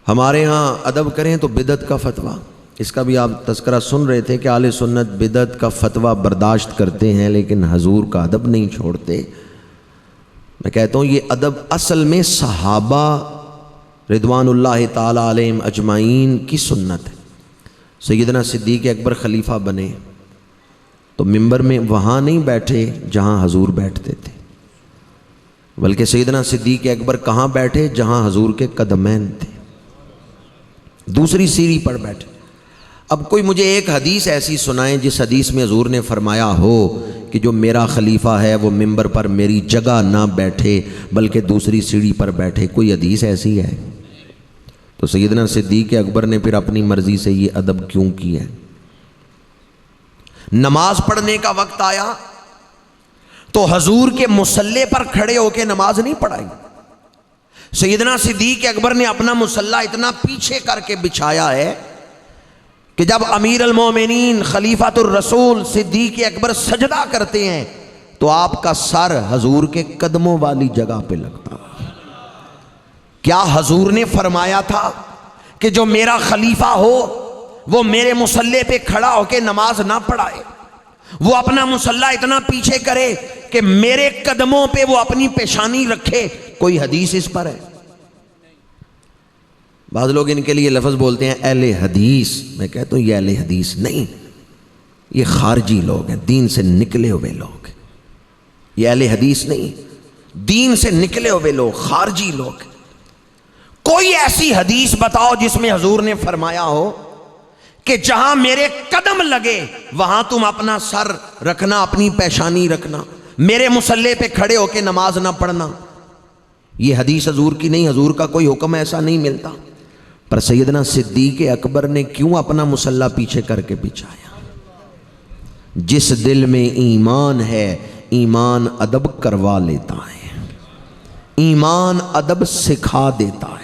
ہمارے ہاں ادب کریں تو بدعت کا فتویٰ، اس کا بھی آپ تذکرہ سن رہے تھے کہ اہل سنت بدعت کا فتویٰ برداشت کرتے ہیں لیکن حضور کا ادب نہیں چھوڑتے۔ میں کہتا ہوں یہ ادب اصل میں صحابہ رضوان اللہ تعالی علیہم اجمعین کی سنت ہے۔ سیدنا صدیق اکبر خلیفہ بنے تو ممبر میں وہاں نہیں بیٹھے جہاں حضور بیٹھتے تھے، بلکہ سیدنا صدیق اکبر کہاں بیٹھے؟ جہاں حضور کے قدمین تھے، دوسری سیڑھی پر بیٹھے۔ اب کوئی مجھے ایک حدیث ایسی سنائیں جس حدیث میں حضور نے فرمایا ہو کہ جو میرا خلیفہ ہے وہ ممبر پر میری جگہ نہ بیٹھے بلکہ دوسری سیڑھی پر بیٹھے، کوئی حدیث ایسی ہے؟ تو سیدنا صدیق اکبر نے پھر اپنی مرضی سے یہ ادب کیوں کیا ہے؟ نماز پڑھنے کا وقت آیا تو حضور کے مصلی پر کھڑے ہو کے نماز نہیں پڑھائی۔ سیدنا صدیق اکبر نے اپنا مصلی اتنا پیچھے کر کے بچھایا ہے کہ جب امیر المومنین خلیفۃ الرسول صدیق اکبر سجدہ کرتے ہیں تو آپ کا سر حضور کے قدموں والی جگہ پہ لگتا۔ کیا حضور نے فرمایا تھا کہ جو میرا خلیفہ ہو وہ میرے مصلی پہ کھڑا ہو کے نماز نہ پڑھائے، وہ اپنا مصلی اتنا پیچھے کرے کہ میرے قدموں پہ وہ اپنی پیشانی رکھے؟ کوئی حدیث اس پر ہے؟ بعض لوگ ان کے لیے لفظ بولتے ہیں اہل حدیث، میں کہتا ہوں یہ اہل حدیث نہیں، یہ خارجی لوگ ہیں، دین سے نکلے ہوئے لوگ، یہ اہل حدیث نہیں، دین سے نکلے ہوئے لوگ، خارجی لوگ۔ کوئی ایسی حدیث بتاؤ جس میں حضور نے فرمایا ہو کہ جہاں میرے قدم لگے وہاں تم اپنا سر رکھنا، اپنی پیشانی رکھنا، میرے مصلی پہ کھڑے ہو کے نماز نہ پڑھنا۔ یہ حدیث حضور کی نہیں، حضور کا کوئی حکم ایسا نہیں ملتا۔ پر سیدنا صدیق اکبر نے کیوں اپنا مصلی پیچھے کر کے بچھایا؟ جس دل میں ایمان ہے ایمان ادب کروا لیتا ہے، ایمان ادب سکھا دیتا ہے۔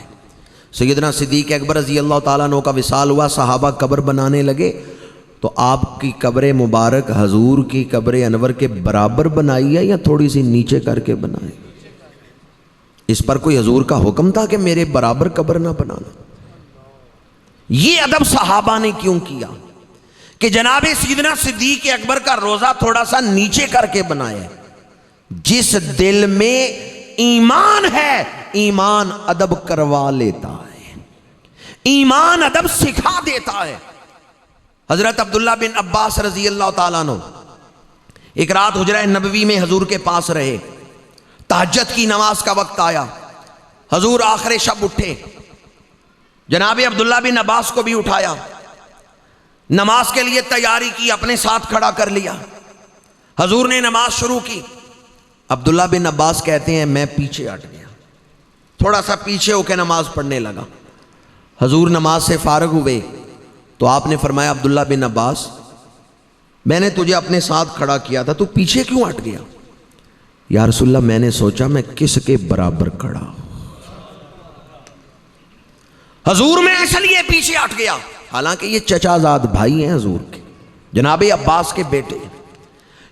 سیدنا صدیق اکبر رضی اللہ تعالیٰ عنہ کا وصال ہوا، صحابہ قبر بنانے لگے تو آپ کی قبر مبارک حضور کی قبر انور کے برابر بنائی ہے یا تھوڑی سی نیچے کر کے بنائی؟ اس پر کوئی حضور کا حکم تھا کہ میرے برابر قبر نہ بنانا؟ یہ ادب صحابہ نے کیوں کیا کہ جناب سیدنا صدیق اکبر کا روزہ تھوڑا سا نیچے کر کے بنایا؟ جس دل میں ایمان ہے ایمان ادب کروا لیتا ہے، ایمان ادب سکھا دیتا ہے۔ حضرت عبداللہ بن عباس رضی اللہ تعالیٰ عنہ ایک رات حجرہ نبوی میں حضور کے پاس رہے، تہجد کی نماز کا وقت آیا، حضور آخر شب اٹھے، جناب عبداللہ بن عباس کو بھی اٹھایا، نماز کے لیے تیاری کی، اپنے ساتھ کھڑا کر لیا، حضور نے نماز شروع کی۔ عبداللہ بن عباس کہتے ہیں میں پیچھے ہٹ گیا، تھوڑا سا پیچھے ہو کے نماز پڑھنے لگا۔ حضور نماز سے فارغ ہوئے تو آپ نے فرمایا عبداللہ بن عباس میں نے تجھے اپنے ساتھ کھڑا کیا تھا، تو پیچھے کیوں ہٹ گیا؟ یا رسول اللہ میں نے سوچا میں کس کے برابر کھڑا ہوں۔ حضور میں اس لیے پیچھے ہٹ گیا، حالانکہ یہ چچا زاد بھائی ہیں حضور کے، جناب عباس کے بیٹے۔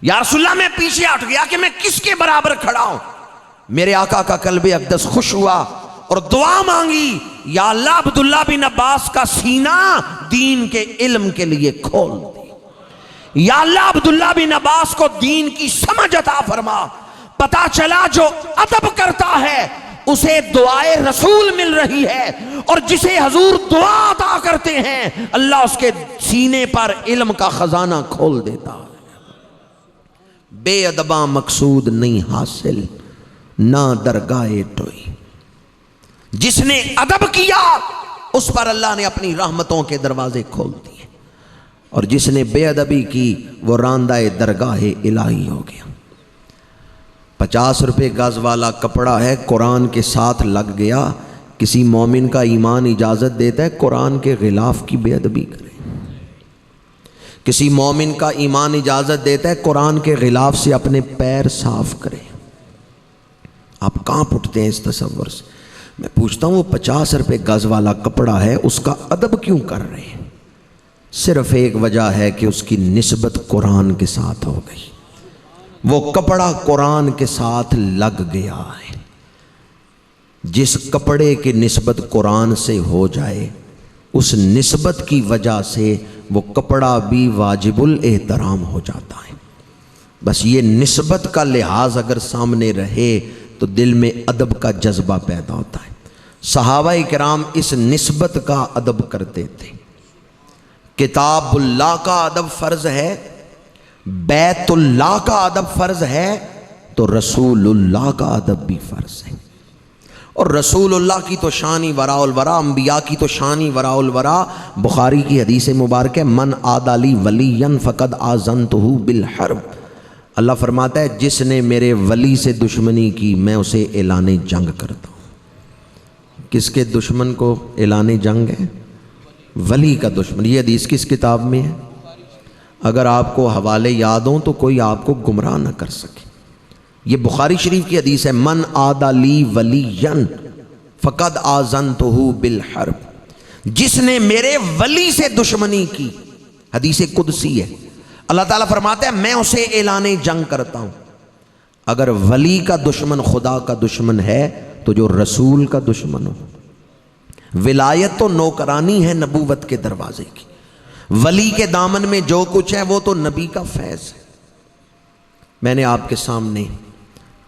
یا رسول اللہ میں پیچھے ہٹ گیا کہ میں کس کے برابر کھڑا ہوں۔ میرے آقا کا قلب اقدس خوش ہوا اور دعا مانگی، یا اللہ عبداللہ بن عباس کا سینہ دین کے علم کے لیے کھول دے، یا اللہ عبداللہ بن عباس کو دین کی سمجھ عطا فرما۔ پتا چلا جو ادب کرتا ہے اسے دعائے رسول مل رہی ہے، اور جسے حضور دعا عطا کرتے ہیں اللہ اس کے سینے پر علم کا خزانہ کھول دیتا ہے۔ بے ادباں مقصود نہیں حاصل نہ درگاہ ٹوئی۔ جس نے ادب کیا اس پر اللہ نے اپنی رحمتوں کے دروازے کھول دیے، اور جس نے بے ادبی کی وہ راندہ درگاہ الہی ہو گیا۔ 50 روپے گز والا کپڑا ہے، قرآن کے ساتھ لگ گیا، کسی مومن کا ایمان اجازت دیتا ہے قرآن کے غلاف کی بے ادبی کرے؟ کسی مومن کا ایمان اجازت دیتا ہے قرآن کے غلاف سے اپنے پیر صاف کرے؟ آپ کہاں پھٹتے ہیں اس تصور سے؟ میں پوچھتا ہوں وہ 50 روپے گز والا کپڑا ہے، اس کا ادب کیوں کر رہے ہیں؟ صرف ایک وجہ ہے کہ اس کی نسبت قرآن کے ساتھ ہو گئی، وہ کپڑا قرآن کے ساتھ لگ گیا ہے۔ جس کپڑے کی نسبت قرآن سے ہو جائے اس نسبت کی وجہ سے وہ کپڑا بھی واجب الاحترام ہو جاتا ہے۔ بس یہ نسبت کا لحاظ اگر سامنے رہے تو دل میں ادب کا جذبہ پیدا ہوتا ہے۔ صحابہ کرام اس نسبت کا ادب کرتے تھے۔ کتاب اللہ کا ادب فرض ہے، بیت اللہ کا ادب فرض ہے، تو رسول اللہ کا ادب بھی فرض ہے۔ اور رسول اللہ کی تو شان ہی وراء الورا، انبیاء کی تو شان ہی وراء الورا۔ بخاری کی حدیث مبارک ہے، من عادی لی ولیا فقد آذنتہ بالحرب۔ اللہ فرماتا ہے جس نے میرے ولی سے دشمنی کی میں اسے اعلان جنگ کرتا ہوں۔ کس کے دشمن کو اعلان جنگ ہے؟ ولی کا دشمن۔ یہ حدیث کس کتاب میں ہے؟ اگر آپ کو حوالے یاد ہوں تو کوئی آپ کو گمراہ نہ کر سکے۔ یہ بخاری شریف کی حدیث ہے، من عادی لی ولیا فقد آذنتہ بالحرب، جس نے میرے ولی سے دشمنی کی۔ حدیث قدسی ہے، اللہ تعالیٰ فرماتا ہے میں اسے اعلان جنگ کرتا ہوں۔ اگر ولی کا دشمن خدا کا دشمن ہے تو جو رسول کا دشمن ہو۔ ولایت تو نوکرانی ہے نبوت کے دروازے کی، ولی کے دامن میں جو کچھ ہے وہ تو نبی کا فیض ہے۔ میں نے آپ کے سامنے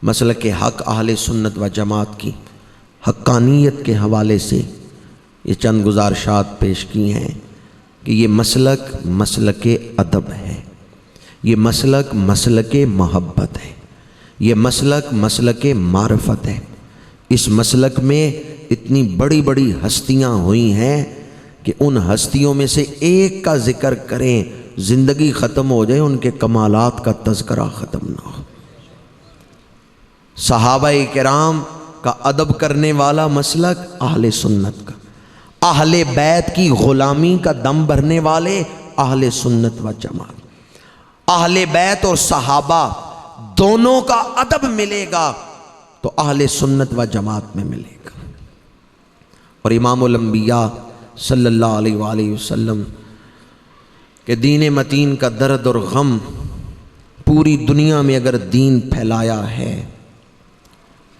مسلک حق اہل سنت و جماعت کی حقانیت کے حوالے سے یہ چند گزارشات پیش کی ہیں کہ یہ مسلک مسلک ادب ہے، یہ مسلک مسلک محبت ہے، یہ مسلک مسلک معرفت ہے۔ اس مسلک میں اتنی بڑی بڑی ہستیاں ہوئی ہیں کہ ان ہستیوں میں سے ایک کا ذکر کریں زندگی ختم ہو جائے، ان کے کمالات کا تذکرہ ختم نہ ہو۔ صحابہ کرام کا ادب کرنے والا مسلک اہل سنت کا، اہل بیت کی غلامی کا دم بھرنے والے اہل سنت و جماعت۔ اہل بیت اور صحابہ دونوں کا ادب ملے گا تو اہل سنت و جماعت میں ملے گا۔ اور امام الانبیاء صلی اللہ علیہ وآلہ وسلم کہ دین متین کا درد اور غم پوری دنیا میں اگر دین پھیلایا ہے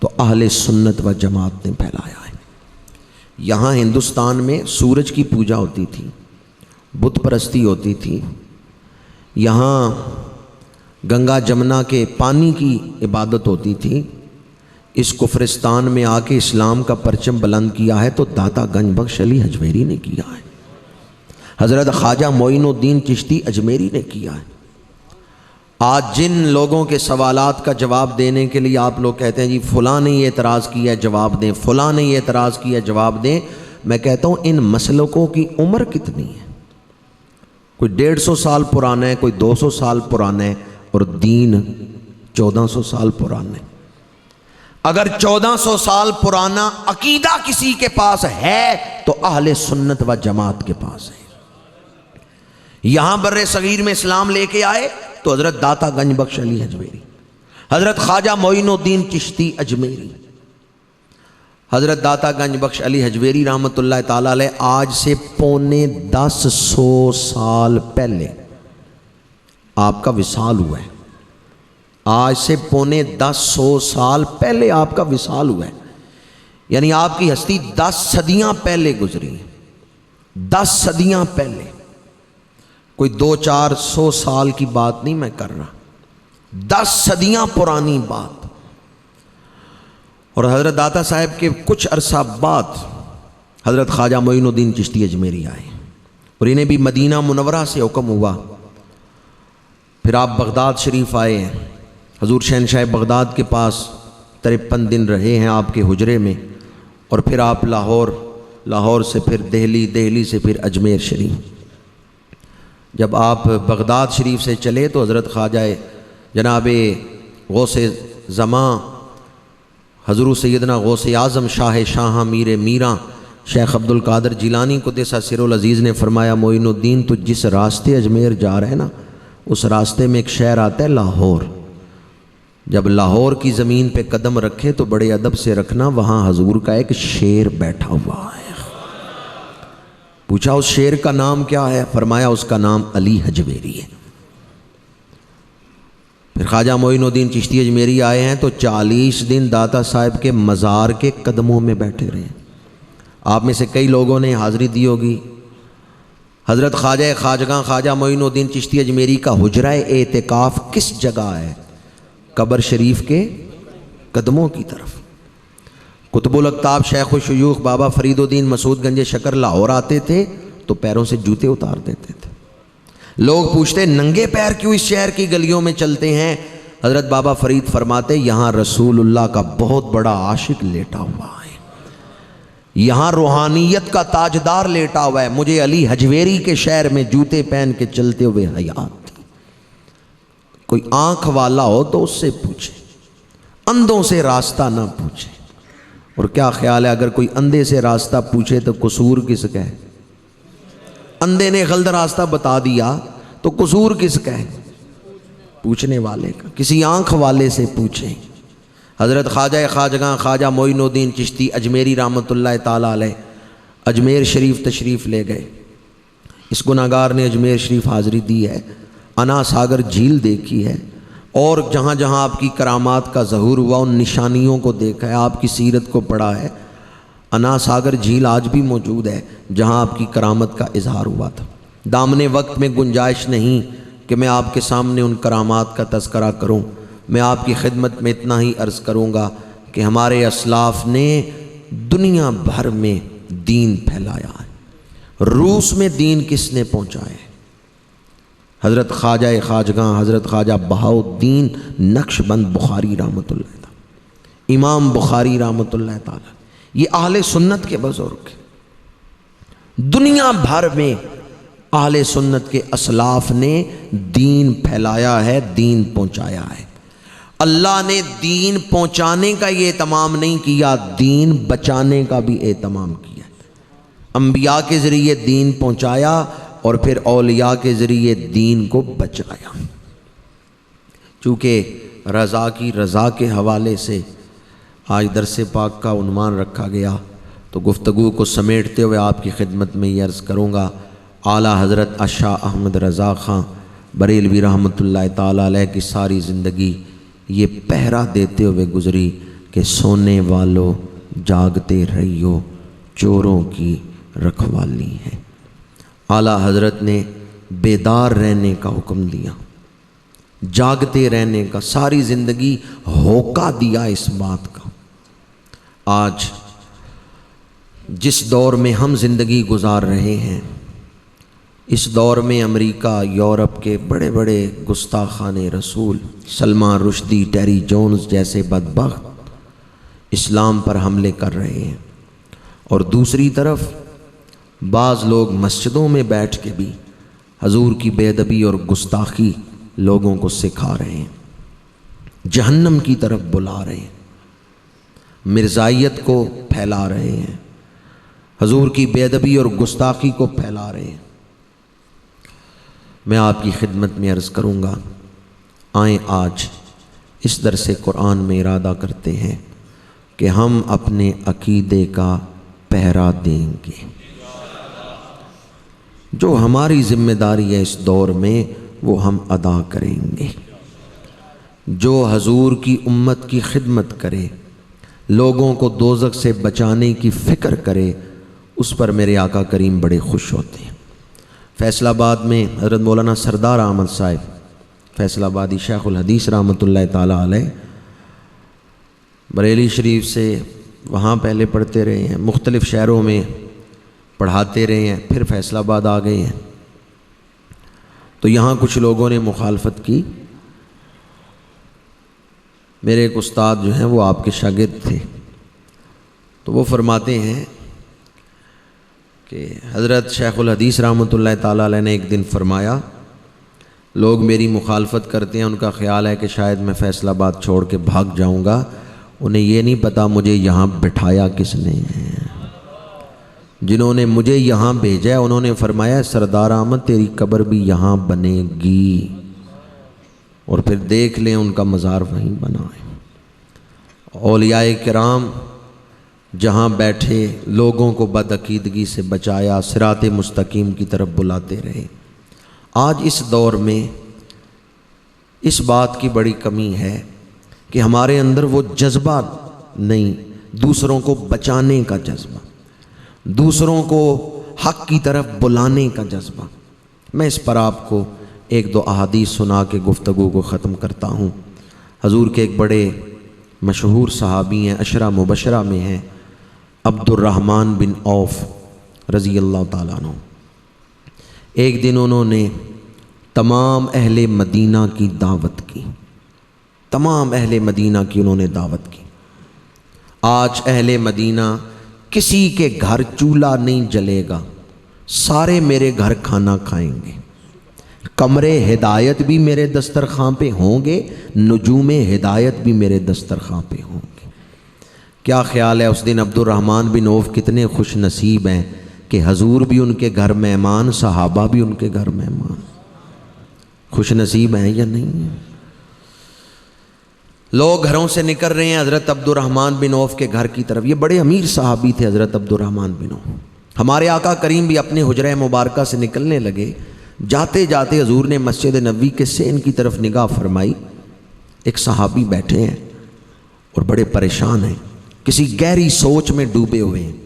تو اہل سنت و جماعت نے پھیلایا ہے۔ یہاں ہندوستان میں سورج کی پوجا ہوتی تھی، بت پرستی ہوتی تھی، یہاں گنگا جمنا کے پانی کی عبادت ہوتی تھی۔ اس کفرستان میں آ کے اسلام کا پرچم بلند کیا ہے تو داتا گنج بخش علی حجویری نے کیا ہے، حضرت خواجہ معین الدین چشتی اجمیری نے کیا ہے۔ آج جن لوگوں کے سوالات کا جواب دینے کے لیے آپ لوگ کہتے ہیں جی فلاں نے یہ اعتراض کیا جواب دیں، فلاں نے یہ اعتراض کیا جواب دیں، میں کہتا ہوں ان مسلکوں کی عمر کتنی ہے؟ کوئی 150 سال پرانا ہے، کوئی 200 سال پرانا ہے، اور دین 1400 سال پرانا ہے۔ اگر 1400 سال پرانا عقیدہ کسی کے پاس ہے تو اہل سنت و جماعت کے پاس ہے۔ یہاں بر صغیر میں اسلام لے کے آئے تو حضرت داتا گنج بخش علی حجویری، حضرت خواجہ معین الدین چشتی اجمیری، حضرت داتا گنج بخش علی حجویری رحمۃ اللہ تعالی علیہ آج سے 950 سال پہلے آپ کا وصال ہوا ہے۔ آج سے 950 سال پہلے آپ کا وصال ہوا ہے، یعنی آپ کی ہستی 10 صدیاں پہلے گزری، 10 صدیاں پہلے، کوئی 200-400 سال کی بات نہیں میں کر رہا، 10 صدیاں پرانی بات۔ اور حضرت داتا صاحب کے کچھ عرصہ بعد حضرت خواجہ معین الدین چشتی اجمیری آئے اور انہیں بھی مدینہ منورہ سے حکم ہوا۔ پھر آپ بغداد شریف آئے ہیں، حضور شہنشاہ بغداد کے پاس 53 دن رہے ہیں آپ کے حجرے میں، اور پھر آپ لاہور سے پھر دہلی سے پھر اجمیر شریف۔ جب آپ بغداد شریف سے چلے تو حضرت خواجہ جناب غوث زماں حضرت سیدنا غوث اعظم شاہ میر میراں شیخ عبد القادر جیلانی قدس سرہ العزیز نے فرمایا معین الدین تو جس راستے اجمیر جا رہے ہیں نا اس راستے میں ایک شہر آتا ہے لاہور، جب لاہور کی زمین پہ قدم رکھے تو بڑے ادب سے رکھنا، وہاں حضور کا ایک شیر بیٹھا ہوا ہے۔ پوچھا اس شیر کا نام کیا ہے؟ فرمایا اس کا نام علی حجویری ہے۔ پھر خواجہ معین الدین چشتی اجمیری آئے ہیں تو 40 دن داتا صاحب کے مزار کے قدموں میں بیٹھے رہے ہیں۔ آپ میں سے کئی لوگوں نے حاضری دی ہوگی۔ حضرت خواجہ خواجگاں خواجہ معین الدین چشتی اجمیری کا حجرہ اعتکاف کس جگہ ہے؟ قبر شریف کے قدموں کی طرف۔ قطب الاقطاب شیخ الشیوخ بابا فرید الدین مسعود گنج شکر لاہور آتے تھے تو پیروں سے جوتے اتار دیتے تھے۔ لوگ پوچھتے ننگے پیر کیوں اس شہر کی گلیوں میں چلتے ہیں؟ حضرت بابا فرید فرماتے یہاں رسول اللہ کا بہت بڑا عاشق لیٹا ہوا ہے، یہاں روحانیت کا تاجدار لیٹا ہوا ہے۔ مجھے علی حجویری کے شہر میں جوتے پہن کے چلتے ہوئے حیات تھی۔ کوئی آنکھ والا ہو تو اس سے پوچھے، اندھوں سے راستہ نہ پوچھے۔ اور کیا خیال ہے اگر کوئی اندھے سے راستہ پوچھے تو قصور کس کا ہے؟ اندھے نے غلط راستہ بتا دیا تو قصور کس کا ہے؟ پوچھنے والے کا۔ کسی آنکھ والے سے پوچھیں۔ حضرت خواجہ خواجگاں خواجہ معین الدین چشتی اجمیری رحمۃ اللہ تعالی علیہ اجمیر شریف تشریف لے گئے۔ اس گناہگار نے اجمیر شریف حاضری دی ہے، انا ساگر جھیل دیکھی ہے، اور جہاں جہاں آپ کی کرامات کا ظہور ہوا ان نشانیوں کو دیکھا ہے، آپ کی سیرت کو پڑھا ہے۔ انا ساگر جھیل آج بھی موجود ہے جہاں آپ کی کرامت کا اظہار ہوا تھا۔ دامن وقت میں گنجائش نہیں کہ میں آپ کے سامنے ان کرامات کا تذکرہ کروں۔ میں آپ کی خدمت میں اتنا ہی عرض کروں گا کہ ہمارے اسلاف نے دنیا بھر میں دین پھیلایا ہے۔ روس میں دین کس نے پہنچایا ہے؟ حضرت خواجہ خواجگاں حضرت خواجہ بہاؤالدین نقشبند بخاری رحمۃ اللہ تعالی، امام بخاری رحمۃ اللہ تعالی، یہ اہل سنت کے بزرگ ہیں۔ دنیا بھر میں اہل سنت کے اسلاف نے دین پھیلایا ہے، دین پہنچایا ہے۔ اللہ نے دین پہنچانے کا یہ اہتمام نہیں کیا، دین بچانے کا بھی اہتمام کیا۔ انبیاء کے ذریعے دین پہنچایا اور پھر اولیاء کے ذریعے دین کو بچایا۔ چونکہ رضا کی رضا کے حوالے سے آج درس پاک کا عنوان رکھا گیا تو گفتگو کو سمیٹتے ہوئے آپ کی خدمت میں یہ عرض کروں گا، اعلیٰ حضرت شاہ احمد رضا خان بریلوی رحمۃ اللہ تعالی علیہ کی ساری زندگی یہ پہرا دیتے ہوئے گزری کہ سونے والوں جاگتے رہیو، چوروں کی رکھوالی ہے۔ اعلیٰ حضرت نے بیدار رہنے کا حکم دیا، جاگتے رہنے کا، ساری زندگی ہوکا دیا اس بات کا۔ آج جس دور میں ہم زندگی گزار رہے ہیں، اس دور میں امریکہ، یورپ کے بڑے بڑے گستاخان رسول سلمان رشدی، ٹیری جونز جیسے بدبخت اسلام پر حملے کر رہے ہیں، اور دوسری طرف بعض لوگ مسجدوں میں بیٹھ کے بھی حضور کی بے ادبی اور گستاخی لوگوں کو سکھا رہے ہیں، جہنم کی طرف بلا رہے ہیں، مرزائیت کو پھیلا رہے ہیں، حضور کی بے ادبی اور گستاخی کو پھیلا رہے ہیں۔ میں آپ کی خدمت میں عرض کروں گا، آئیں آج اس درس قرآن میں ارادہ کرتے ہیں کہ ہم اپنے عقیدے کا پہرا دیں گے۔ جو ہماری ذمہ داری ہے اس دور میں وہ ہم ادا کریں گے۔ جو حضور کی امت کی خدمت کرے، لوگوں کو دوزخ سے بچانے کی فکر کرے، اس پر میرے آقا کریم بڑے خوش ہوتے ہیں۔ فیصل آباد میں حضرت مولانا سردار احمد صاحب فیصل آبادی شیخ الحدیث رحمۃ اللہ تعالی علیہ بریلی شریف سے وہاں پہلے پڑھتے رہے ہیں، مختلف شہروں میں پڑھاتے رہے ہیں، پھر فیصل آباد آ گئے ہیں۔ تو یہاں کچھ لوگوں نے مخالفت کی۔ میرے ایک استاد جو ہیں وہ آپ کے شاگرد تھے، تو وہ فرماتے ہیں کہ حضرت شیخ الحدیث رحمۃ اللہ تعالی علیہ نے ایک دن فرمایا، لوگ میری مخالفت کرتے ہیں، ان کا خیال ہے کہ شاید میں فیصل آباد چھوڑ کے بھاگ جاؤں گا، انہیں یہ نہیں پتہ مجھے یہاں بٹھایا کس نے ہے۔ جنہوں نے مجھے یہاں بھیجا ہے انہوں نے فرمایا سردار احمد تیری قبر بھی یہاں بنے گی، اور پھر دیکھ لیں ان کا مزار وہیں بنا ہے۔ اولیاء کرام جہاں بیٹھے لوگوں کو بدعقیدگی سے بچایا، صراط مستقیم کی طرف بلاتے رہے۔ آج اس دور میں اس بات کی بڑی کمی ہے کہ ہمارے اندر وہ جذبہ نہیں، دوسروں کو بچانے کا جذبہ، دوسروں کو حق کی طرف بلانے کا جذبہ۔ میں اس پر آپ کو ایک دو احادیث سنا کے گفتگو کو ختم کرتا ہوں۔ حضور کے ایک بڑے مشہور صحابی ہیں، عشرہ مبشرہ میں ہیں، عبد الرحمن بن عوف رضی اللہ تعالیٰ عنہ۔ ایک دن انہوں نے تمام اہل مدینہ کی دعوت کی، تمام اہل مدینہ کی انہوں نے دعوت کی۔ آج اہل مدینہ کسی کے گھر چولہا نہیں جلے گا، سارے میرے گھر کھانا کھائیں گے، کمرے ہدایت بھی میرے دسترخوان پہ ہوں گے، نجوم ہدایت بھی میرے دسترخوان پہ ہوں گے۔ کیا خیال ہے اس دن عبد الرحمن بن عوف کتنے خوش نصیب ہیں کہ حضور بھی ان کے گھر مہمان، صحابہ بھی ان کے گھر مہمان۔ خوش نصیب ہیں یا نہیں ہیں؟ لوگ گھروں سے نکل رہے ہیں حضرت عبد الرحمن بن عوف کے گھر کی طرف۔ یہ بڑے امیر صحابی تھے حضرت عبد الرحمن بن عوف۔ ہمارے آقا کریم بھی اپنے حجرہ مبارکہ سے نکلنے لگے، جاتے جاتے حضور نے مسجد نبوی کے سین کی طرف نگاہ فرمائی۔ ایک صحابی بیٹھے ہیں اور بڑے پریشان ہیں، کسی گہری سوچ میں ڈوبے ہوئے ہیں۔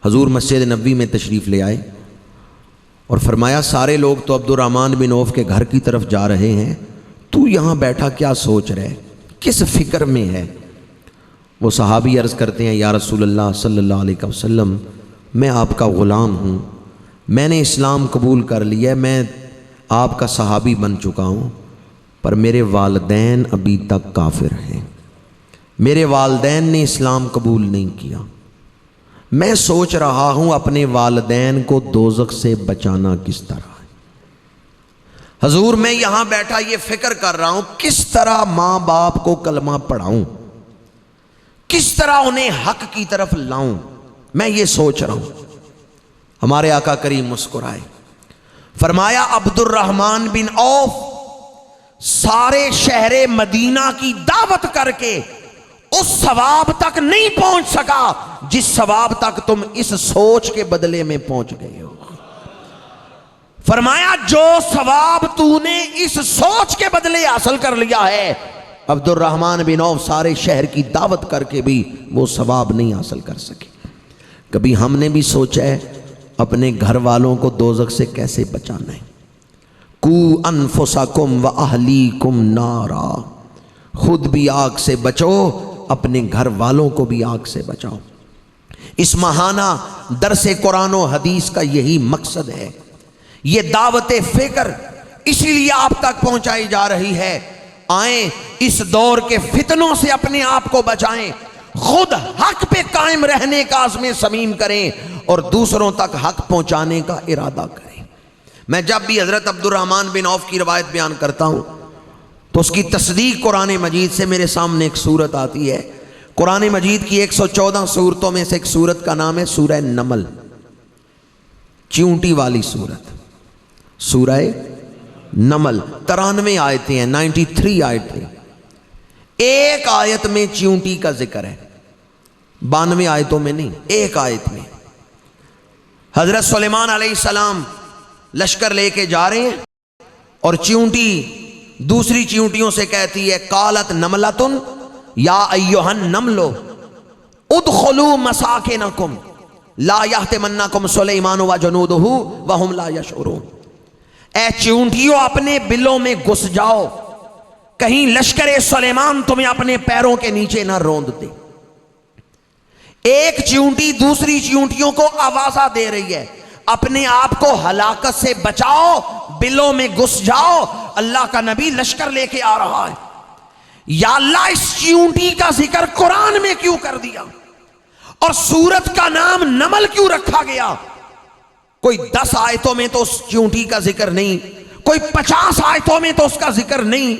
حضور مسجد نبوی میں تشریف لے آئے اور فرمایا سارے لوگ تو عبد الرحمن بن عوف کے گھر کی طرف جا رہے ہیں، تو یہاں بیٹھا کیا سوچ رہے، کس فکر میں ہے؟ وہ صحابی عرض کرتے ہیں یا رسول اللہ صلی اللہ علیہ وسلم، میں آپ کا غلام ہوں، میں نے اسلام قبول کر لیا ہے، میں آپ کا صحابی بن چکا ہوں، پر میرے والدین ابھی تک کافر ہیں، میرے والدین نے اسلام قبول نہیں کیا۔ میں سوچ رہا ہوں اپنے والدین کو دوزخ سے بچانا کس طرح ہے۔ حضور میں یہاں بیٹھا یہ فکر کر رہا ہوں کس طرح ماں باپ کو کلمہ پڑھاؤں، کس طرح انہیں حق کی طرف لاؤں، میں یہ سوچ رہا ہوں۔ ہمارے آقا کریم مسکرائے، فرمایا عبد الرحمن بن عوف سارے شہر مدینہ کی دعوت کر کے اس ثواب تک نہیں پہنچ سکا جس ثواب تک تم اس سوچ کے بدلے میں پہنچ گئے ہو۔ فرمایا جو ثواب تو نے اس سوچ کے بدلے حاصل کر لیا ہے، عبد الرحمن بن عوف سارے شہر کی دعوت کر کے بھی وہ ثواب نہیں حاصل کر سکے۔ کبھی ہم نے بھی سوچا ہے اپنے گھر والوں کو دوزخ سے کیسے بچانا ہے؟ کو انفسکم و اہلیکم نارا، خود بھی آگ سے بچو، اپنے گھر والوں کو بھی آگ سے بچاؤ۔ اس ماہانہ درس قرآن و حدیث کا یہی مقصد ہے۔ یہ دعوت فکر اسی لیے آپ تک پہنچائی جا رہی ہے۔ آئیں اس دور کے فتنوں سے اپنے آپ کو بچائیں، خود حق پہ قائم رہنے کا عزم صمیم کریں اور دوسروں تک حق پہنچانے کا ارادہ کریں۔ میں جب بھی حضرت عبد الرحمن بن عوف کی روایت بیان کرتا ہوں تو اس کی تصدیق قرآن مجید سے میرے سامنے ایک سورت آتی ہے۔ قرآن مجید کی 114 سورتوں میں سے ایک سورت کا نام ہے سورہ نمل، چیونٹی والی سورت، سورہ نمل۔ 93 آیتیں ہیں، 93 آیتیں، ایک آیت میں چیونٹی کا ذکر ہے، 92 آیتوں میں نہیں، ایک آیت میں۔ حضرت سلیمان علیہ السلام لشکر لے کے جا رہے ہیں اور چیونٹی دوسری چیونٹیوں سے کہتی ہے قالت نملتن یا ایھا النمل ادخلوا مساکنکم لا یحطمنکم سلیمان وجنودہ وہم لا یشعرون۔ اے چیونٹیوں اپنے بلوں میں گھس جاؤ، کہیں لشکر سلیمان تمہیں اپنے پیروں کے نیچے نہ روند دے۔ ایک چیونٹی دوسری چیونٹیوں کو آوازہ دے رہی ہے اپنے آپ کو ہلاکت سے بچاؤ، بلوں میں گھس جاؤ، اللہ کا نبی لشکر لے کے آ رہا ہے۔ یا اللہ اس چیونٹی کا ذکر قرآن میں کیوں کر دیا اور سورت کا نام نمل کیوں رکھا گیا؟ کوئی 10 آیتوں میں تو اس چیونٹی کا ذکر نہیں، کوئی 50 آیتوں میں تو اس کا ذکر نہیں،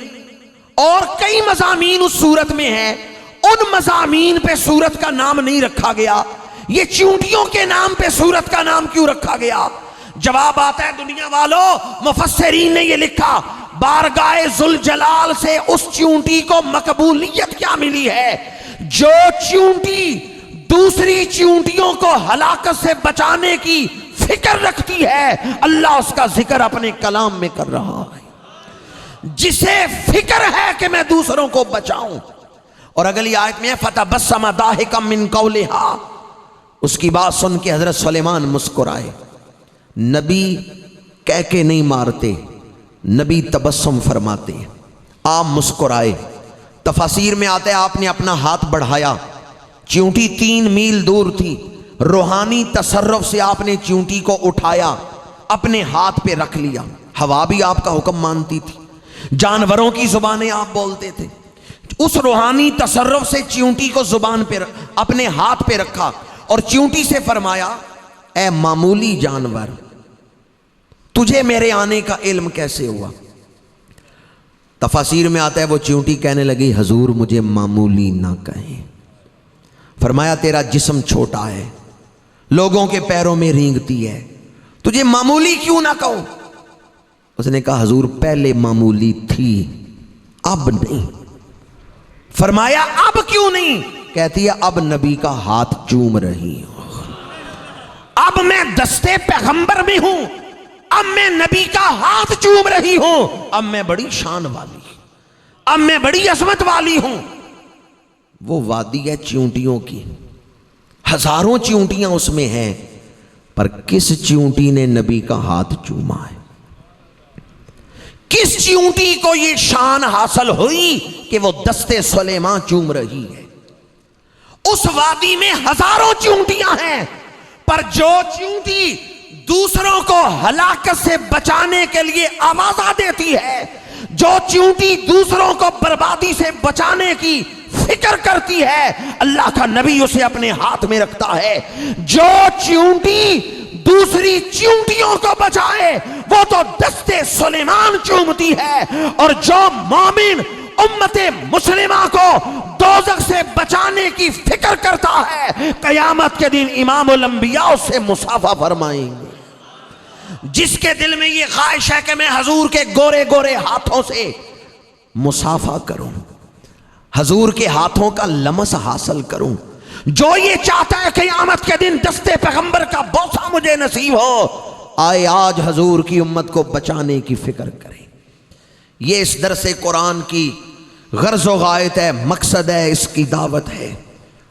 اور کئی مضامین اس سورت میں ہیں، ان مضامین پہ سورت کا نام نہیں رکھا گیا، یہ چیونٹیوں کے نام پہ سورت کا نام کیوں رکھا گیا؟ جواب آتا ہے دنیا والوں، مفسرین نے یہ لکھا بارگاہ ذوالجلال سے اس چیونٹی کو مقبولیت کیا ملی ہے؟ جو چیونٹی دوسری چیونٹیوں کو ہلاکت سے بچانے کی فکر رکھتی ہے، اللہ اس کا ذکر اپنے کلام میں کر رہا ہے۔ جسے فکر ہے کہ میں دوسروں کو بچاؤں. اور اگلی آیت میں فَتَبَسَّمَ ضَاحِكًا مِّن قَوْلِهَا، اس کی بات سن کے حضرت سلیمان مسکرائے. نبی کہہ کے نہیں مارتے، نبی تبسم فرماتے. آپ مسکرائے. تفاسیر میں آتا ہے آپ نے اپنا ہاتھ بڑھایا، چیونٹی 3 میل دور تھی، روحانی تصرف سے آپ نے چیونٹی کو اٹھایا، اپنے ہاتھ پہ رکھ لیا. ہوا بھی آپ کا حکم مانتی تھی، جانوروں کی زبانیں آپ بولتے تھے. اس روحانی تصرف سے چیونٹی کو زبان پہ اپنے ہاتھ پہ رکھا اور چیونٹی سے فرمایا اے معمولی جانور، تجھے میرے آنے کا علم کیسے ہوا؟ تفاسیر میں آتا ہے وہ چیونٹی کہنے لگی حضور مجھے معمولی نہ کہیں. فرمایا تیرا جسم چھوٹا ہے، لوگوں کے پیروں میں رینگتی ہے، تجھے معمولی کیوں نہ کہوں؟ اس نے کہا حضور پہلے معمولی تھی، اب نہیں. فرمایا اب کیوں نہیں؟ کہتی ہے اب نبی کا ہاتھ چوم رہی ہوں، اب میں دستے پیغمبر میں ہوں، اب میں نبی کا ہاتھ چوم رہی ہوں، اب میں بڑی شان والی، اب میں بڑی عظمت والی ہوں. وہ وادی ہے چیونٹیوں کی، ہزاروں چیونٹیاں اس میں ہیں، پر کس چیونٹی نے نبی کا ہاتھ چوما ہے؟ کس چیونٹی کو یہ شان حاصل ہوئی کہ وہ دستے سلیمان چوم رہی ہے؟ اس وادی میں ہزاروں چیونٹیاں ہیں، پر جو چیونٹی دوسروں کو ہلاکت سے بچانے کے لیے آوازہ دیتی ہے، جو چیونٹی دوسروں کو بربادی سے بچانے کی فکر کرتی ہے، اللہ کا نبی اسے اپنے ہاتھ میں رکھتا ہے. جو چیونٹی دوسری چیونٹیوں کو بچائے وہ تو دستے سلیمان چومتی ہے، اور جو مومن امت مسلمہ کو دوزخ سے بچانے کی فکر کرتا ہے قیامت کے دن امام الانبیاء اس سے مصافحہ فرمائیں گے. جس کے دل میں یہ خواہش ہے کہ میں حضور کے گورے گورے ہاتھوں سے مصافحہ کروں، حضور کے ہاتھوں کا لمس حاصل کروں، جو یہ چاہتا ہے قیامت کے دن دستے پیغمبر کا بوسہ مجھے نصیب ہو، آئے آج حضور کی امت کو بچانے کی فکر کریں. یہ اس درس قرآن کی غرض و غایت ہے، مقصد ہے، اس کی دعوت ہے.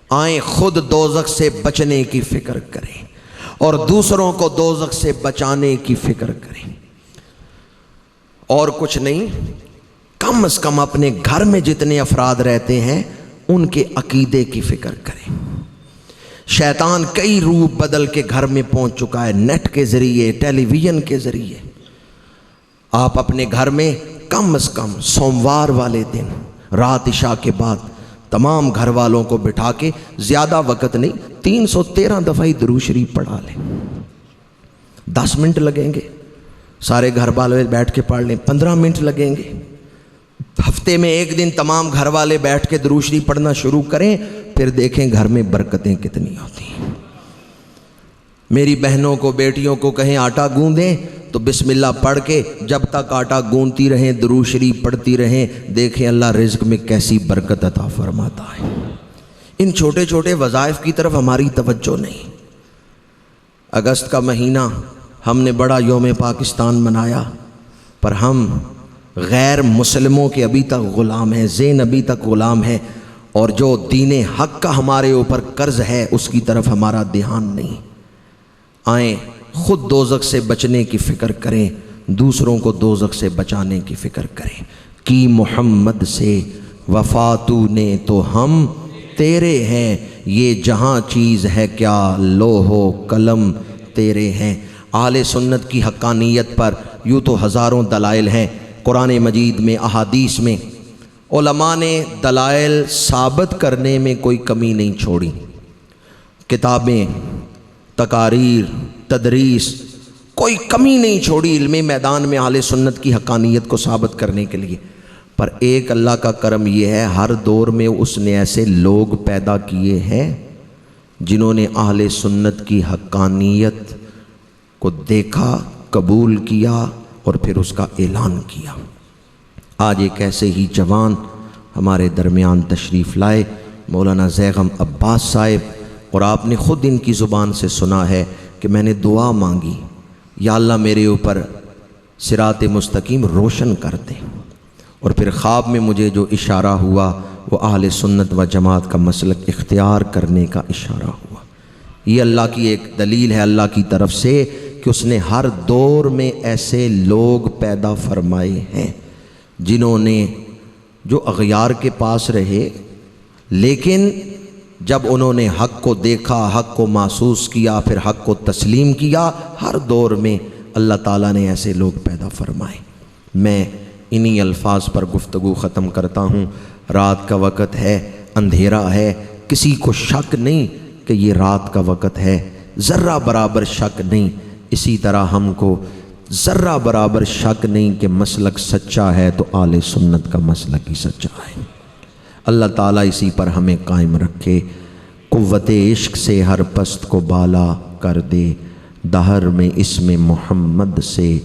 آئیں خود دوزخ سے بچنے کی فکر کریں اور دوسروں کو دوزخ سے بچانے کی فکر کریں. اور کچھ نہیں، کم از کم اپنے گھر میں جتنے افراد رہتے ہیں ان کے عقیدے کی فکر کریں. شیطان کئی روپ بدل کے گھر میں پہنچ چکا ہے، نیٹ کے ذریعے، ٹیلی ویژن کے ذریعے. آپ اپنے گھر میں کم از کم سوموار والے دن رات عشاء کے بعد تمام گھر والوں کو بٹھا کے زیادہ وقت نہیں، 313 دفعہ ہی درود شریف پڑھا لیں. 10 منٹ لگیں گے، سارے گھر والے بیٹھ کے پڑھ لیں. 15 منٹ لگیں گے. ہفتے میں ایک دن تمام گھر والے بیٹھ کے درود شریف پڑھنا شروع کریں، پھر دیکھیں گھر میں برکتیں کتنی ہوتی ہیں. میری بہنوں کو، بیٹیوں کو کہیں آٹا گوندیں تو بسم اللہ پڑھ کے جب تک آٹا گوندتی رہیں، درود شریف پڑھتی رہیں، دیکھیں اللہ رزق میں کیسی برکت عطا فرماتا ہے. ان چھوٹے چھوٹے وظائف کی طرف ہماری توجہ نہیں. اگست کا مہینہ ہم نے بڑا یوم پاکستان منایا، پر ہم غیر مسلموں کے ابھی تک غلام ہیں، زین ابھی تک غلام ہیں، اور جو دین حق کا ہمارے اوپر قرض ہے اس کی طرف ہمارا دھیان نہیں. آئیں خود دوزخ سے بچنے کی فکر کریں، دوسروں کو دوزخ سے بچانے کی فکر کریں. کی محمد سے وفا تو نے تو ہم تیرے ہیں، یہ جہاں چیز ہے کیا لوح و قلم تیرے ہیں. اہل سنت کی حقانیت پر یوں تو ہزاروں دلائل ہیں. قرآن مجید میں، احادیث میں علماء نے دلائل ثابت کرنے میں کوئی کمی نہیں چھوڑی. کتابیں، تقاریر، تدریس، کوئی کمی نہیں چھوڑی علمی میدان میں اہل سنت کی حقانیت کو ثابت کرنے کے لیے. پر ایک اللہ کا کرم یہ ہے، ہر دور میں اس نے ایسے لوگ پیدا کیے ہیں جنہوں نے اہل سنت کی حقانیت کو دیکھا، قبول کیا اور پھر اس کا اعلان کیا. آج ایک ایسے ہی جوان ہمارے درمیان تشریف لائے، مولانا زیغم عباس صاحب، اور آپ نے خود ان کی زبان سے سنا ہے کہ میں نے دعا مانگی، یا اللہ میرے اوپر صراط مستقیم روشن کر دے. اور پھر خواب میں مجھے جو اشارہ ہوا وہ اہل سنت و جماعت کا مسلک اختیار کرنے کا اشارہ ہوا۔ یہ اللہ کی ایک دلیل ہے اللہ کی طرف سے کہ اس نے ہر دور میں ایسے لوگ پیدا فرمائے ہیں جنہوں نے جو اغیار کے پاس رہے، لیکن جب انہوں نے حق کو دیکھا، حق کو محسوس کیا، پھر حق کو تسلیم کیا، ہر دور میں اللہ تعالیٰ نے ایسے لوگ پیدا فرمائے۔ میں انہی الفاظ پر گفتگو ختم کرتا ہوں۔ رات کا وقت ہے، اندھیرا ہے، کسی کو شک نہیں کہ یہ رات کا وقت ہے، ذرہ برابر شک نہیں۔ اسی طرح ہم کو ذرہ برابر شک نہیں کہ مسلک سچا ہے تو اہل سنت کا مسلک ہی سچا ہے۔ اللہ تعالیٰ اسی پر ہمیں قائم رکھے، قوت عشق سے ہر پست کو بالا کر دے، دہر میں اسم محمد سے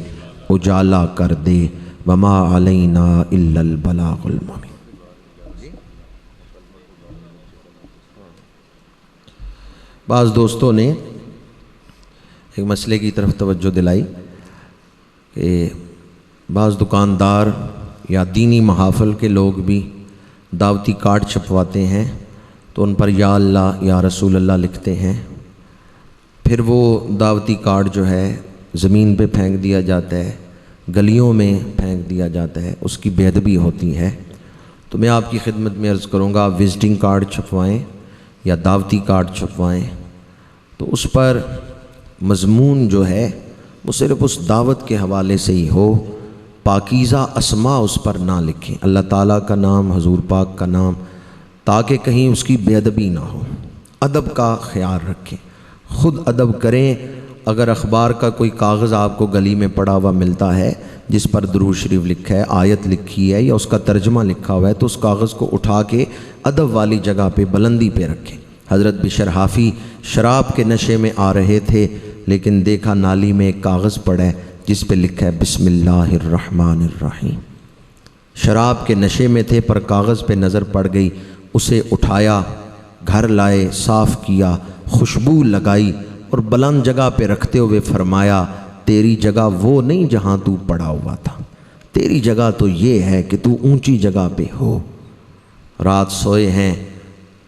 اجالا کر دے، وما علینا الا البلاغ المبین۔ بعض دوستوں نے ایک مسئلے کی طرف توجہ دلائی کہ بعض دکاندار یا دینی محافل کے لوگ بھی دعوتی کارڈ چھپواتے ہیں تو ان پر یا اللہ یا رسول اللہ لکھتے ہیں، پھر وہ دعوتی کارڈ جو ہے زمین پہ پھینک دیا جاتا ہے، گلیوں میں پھینک دیا جاتا ہے، اس کی بے ادبی ہوتی ہے۔ تو میں آپ کی خدمت میں عرض کروں گا، آپ وزٹنگ کارڈ چھپوائیں یا دعوتی کارڈ چھپوائیں تو اس پر مضمون جو ہے وہ صرف اس دعوت کے حوالے سے ہی ہو، پاکیزہ اسماء اس پر نہ لکھیں، اللہ تعالیٰ کا نام، حضور پاک کا نام، تاکہ کہیں اس کی بے ادبی نہ ہو۔ ادب کا خیال رکھیں، خود ادب کریں۔ اگر اخبار کا کوئی کاغذ آپ کو گلی میں پڑا ہوا ملتا ہے جس پر درود شریف لکھا ہے، آیت لکھی ہے یا اس کا ترجمہ لکھا ہوا ہے، تو اس کاغذ کو اٹھا کے ادب والی جگہ پہ بلندی پہ رکھیں۔ حضرت بشر حافی شراب کے نشے میں آ رہے تھے، لیکن دیکھا نالی میں ایک کاغذ پڑا ہے جس پہ لکھا ہے بسم اللہ الرحمن الرحیم۔ شراب کے نشے میں تھے پر کاغذ پہ نظر پڑ گئی، اسے اٹھایا، گھر لائے، صاف کیا، خوشبو لگائی اور بلند جگہ پہ رکھتے ہوئے فرمایا تیری جگہ وہ نہیں جہاں تو پڑا ہوا تھا، تیری جگہ تو یہ ہے کہ تو اونچی جگہ پہ ہو۔ رات سوئے ہیں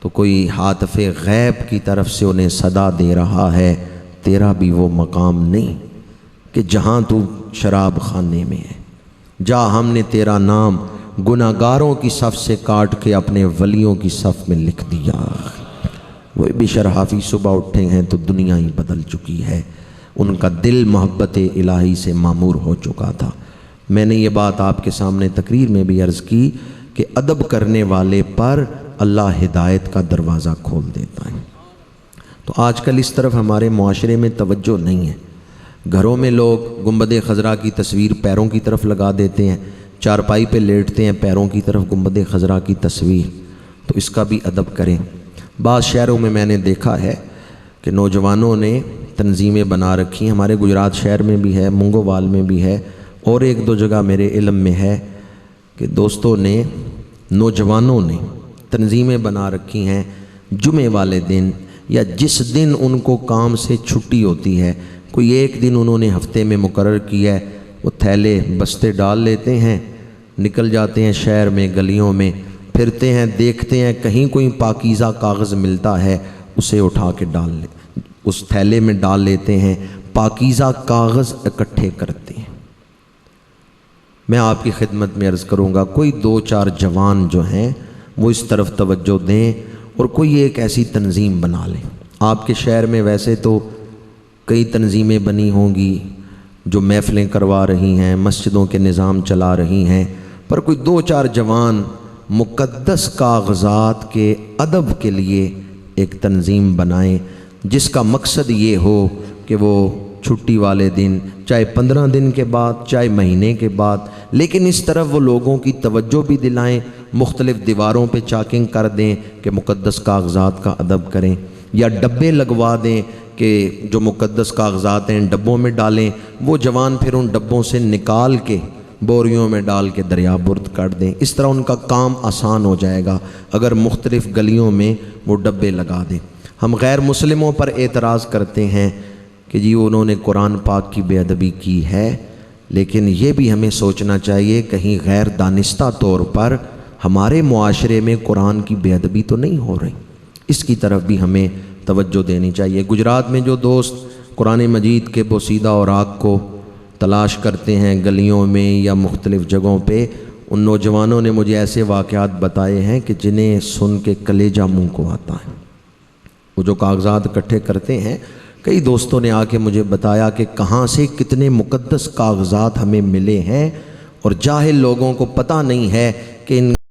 تو کوئی ہاتف غیب کی طرف سے انہیں صدا دے رہا ہے، تیرا بھی وہ مقام نہیں کہ جہاں تو شراب خانے میں ہے، جا ہم نے تیرا نام گناہگاروں کی صف سے کاٹ کے اپنے ولیوں کی صف میں لکھ دیا۔ وہ بشر حافی صبح اٹھے ہیں تو دنیا ہی بدل چکی ہے، ان کا دل محبت الہی سے معمور ہو چکا تھا۔ میں نے یہ بات آپ کے سامنے تقریر میں بھی عرض کی کہ ادب کرنے والے پر اللہ ہدایت کا دروازہ کھول دیتا ہے۔ تو آج کل اس طرف ہمارے معاشرے میں توجہ نہیں ہے، گھروں میں لوگ گنبد خضرا کی تصویر پیروں کی طرف لگا دیتے ہیں، چارپائی پہ لیٹتے ہیں، پیروں کی طرف گنبد خضرا کی تصویر، تو اس کا بھی ادب کریں۔ بعض شہروں میں نے دیکھا ہے کہ نوجوانوں نے تنظیمیں بنا رکھی ہیں، ہمارے گجرات شہر میں بھی ہے، منگووال میں بھی ہے، اور ایک دو جگہ میرے علم میں ہے کہ دوستوں نے، نوجوانوں نے تنظیمیں بنا رکھی ہیں، جمعے والے دن یا جس دن ان کو کام سے چھٹی ہوتی ہے، کوئی ایک دن انہوں نے ہفتے میں مقرر کیا ہے، وہ تھیلے بستے ڈال لیتے ہیں، نکل جاتے ہیں شہر میں، گلیوں میں پھرتے ہیں، دیکھتے ہیں کہیں کوئی پاکیزہ کاغذ ملتا ہے، اسے اٹھا کے ڈال لیں، اس تھیلے میں ڈال لیتے ہیں، پاکیزہ کاغذ اکٹھے کرتے ہیں۔ میں آپ کی خدمت میں عرض کروں گا، کوئی دو چار جوان جو ہیں وہ اس طرف توجہ دیں اور کوئی ایک ایسی تنظیم بنا لیں۔ آپ کے شہر میں ویسے تو کئی تنظیمیں بنی ہوں گی جو محفلیں کروا رہی ہیں، مسجدوں کے نظام چلا رہی ہیں، پر کوئی دو چار جوان مقدس کاغذات کے ادب کے لیے ایک تنظیم بنائیں، جس کا مقصد یہ ہو کہ وہ چھٹی والے دن، چاہے 15 دن کے بعد، چاہے مہینے کے بعد، لیکن اس طرف وہ لوگوں کی توجہ بھی دلائیں، مختلف دیواروں پہ چاکنگ کر دیں کہ مقدس کاغذات کا ادب کریں، یا ڈبے لگوا دیں کہ جو مقدس کاغذات ہیں ڈبوں میں ڈالیں، وہ جوان پھر ان ڈبوں سے نکال کے بوریوں میں ڈال کے دریا برد کر دیں۔ اس طرح ان کا کام آسان ہو جائے گا اگر مختلف گلیوں میں وہ ڈبے لگا دیں۔ ہم غیر مسلموں پر اعتراض کرتے ہیں کہ جی انہوں نے قرآن پاک کی بے ادبی کی ہے، لیکن یہ بھی ہمیں سوچنا چاہیے کہیں غیر دانستہ طور پر ہمارے معاشرے میں قرآن کی بے ادبی تو نہیں ہو رہی، اس کی طرف بھی ہمیں توجہ دینی چاہیے۔ گجرات میں جو دوست قرآن مجید کے بوسیدہ اوراق کو تلاش کرتے ہیں گلیوں میں یا مختلف جگہوں پہ، ان نوجوانوں نے مجھے ایسے واقعات بتائے ہیں کہ جنہیں سن کے کلیجہ منہ کو آتا ہے۔ وہ جو کاغذات اکٹھے کرتے ہیں، کئی دوستوں نے آ کے مجھے بتایا کہ کہاں سے کتنے مقدس کاغذات ہمیں ملے ہیں، اور جاہل لوگوں کو پتہ نہیں ہے کہ ان